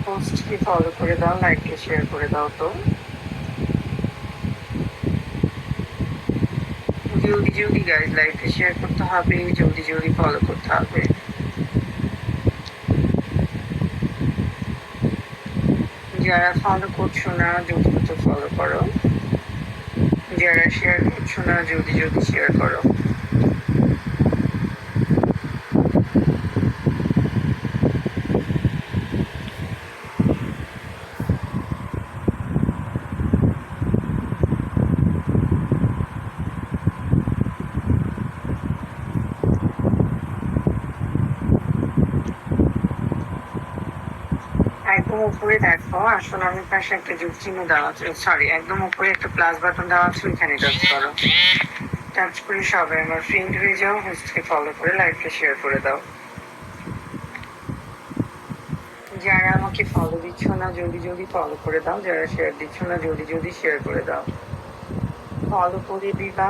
পোস্টকে follow করে দাও, লাইককে share করে দাও। তো জলদি জলদি গাইজ লাইককে শেয়ার করতে হবে, জলদি জলদি ফলো করতে হবে। যারা ফলো করছো না জলদি দ্রুত ফলো করো, যারা শেয়ার করছো না জলদি জলদি শেয়ার করো। একদম উপরে দেখো আসনামির পাশে একটা যোগ চিহ্ন দেওয়া আছে, সরি একদম উপরে একটা প্লাস বাটন দেওয়া আছে, ওইখানে টাচ করো। টাচ করে সবাই আমার ফ্রেন্ড হয়ে যাও, হোস্টকে ফলো করে লাইভটা শেয়ার করে দাও। যারা আমাকে ফলো দিচ্ছ না জলদি জলদি ফলো করে দাও, যারা শেয়ার দিচ্ছ না জলদি জলদি শেয়ার করে দাও। ফলো করে দিবা,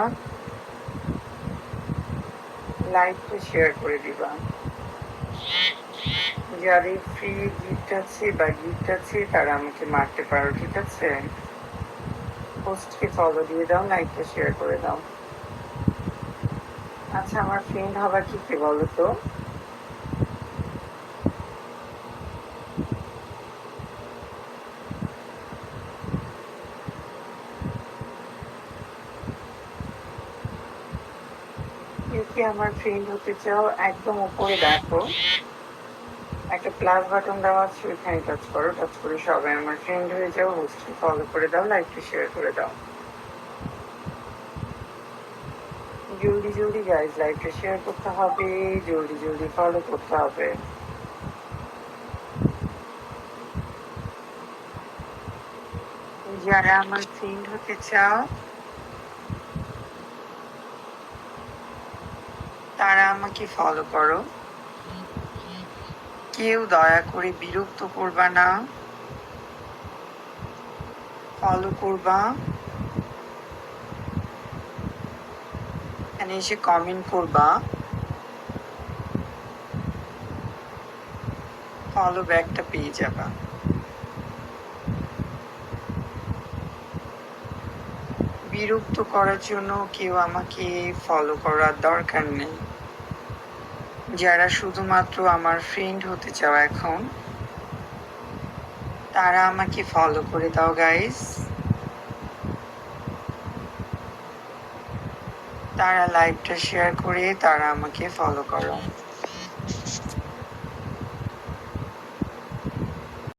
লাইভটা শেয়ার করে দিবা। যাদের ফ্রি গিফট আছে বা গিফট আছে তারা আমাকে মারতে পারো, ঠিক আছে? পোস্টকে ফলো দিয়ে দাও, লাইকটা শেয়ার করে দাও। আচ্ছা আমার ফ্রেন্ড হবার কি কে বলো তো? কি আমার ফ্রেন্ড হতে চাও? একদম উপরে দেখো একটা প্লাস বাটন দেওয়া আছে, ওইখানে টাচ করো। টাচ করে সবাই আমার ফ্রেন্ড হয়ে যাও, হোস্টকে ফলো করে দাও, লাইকটা শেয়ার করে দাও। জলদি জলদি গাইজ লাইকটা শেয়ার করতে হবে, জলদি জলদি ফলো করতে হবে। যারা আমার ফ্রেন্ড হতে চাও তারা আমাকে ফলো করো। কেউ দয়া করে বিরক্ত করবা না, ফলো করবা, এখানে এসে কমেন্ট করবা, ফলো ব্যাকটা পেয়ে যাবা। বিরক্ত করার জন্য কেউ আমাকে ফলো করার দরকার নেই। যারা শুধুমাত্র আমার ফ্রেন্ড হতে চাও এখন, তারা আমাকে ফলো করে দাও গাইস। তারা লাইভটা শেয়ার করে তারা আমাকে ফলো করো।